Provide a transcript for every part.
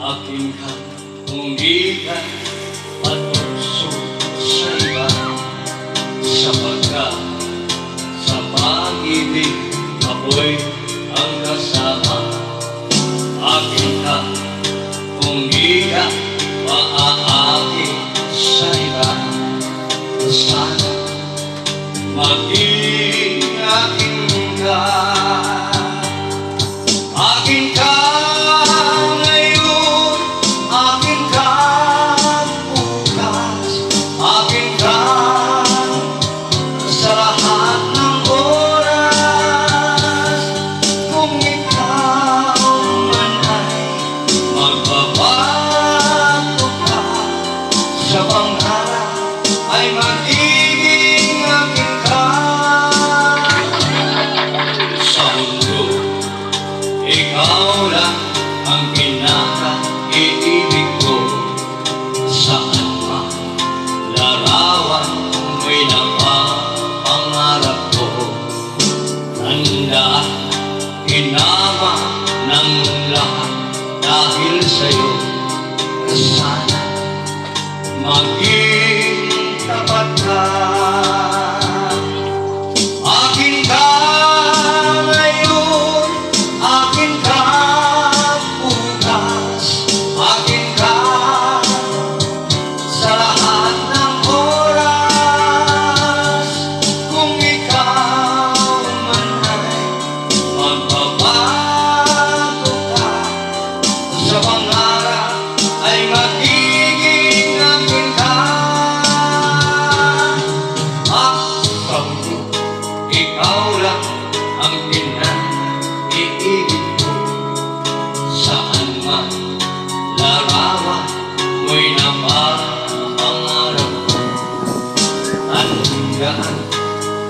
Akin ka kung di ka patukso sa iba, sapagkat sa pag-ibig ako'y ang kasama. Akin ka kung di ka maaakit sa iba, sana maging akin ka. Akin ka ngayon, akin ka bukas, akin ka sa lahat ng oras. Kung ikaw man ay magbabago ka, sa pangarap ay magiging akin ka. Sa mundo, ikaw lang ang pinaka-iibig ko. Saan man larawan mo'y napapangarap ko. Handa inama ng lahat dahil sa'yo. Sana maging tapat ka. Akin ka ngayon, akin ka bukas, akin ka sa lahat ng oras. Kung ikaw man ay magbabago ka, sa pangarap ay magiging akin ka. Sa mundo, ikaw lang ang pinag-iibig ko. Saan man larawan mo'y napapangarap ko. Hanggang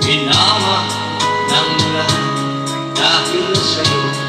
pinama ng lahat dahil sa'yo.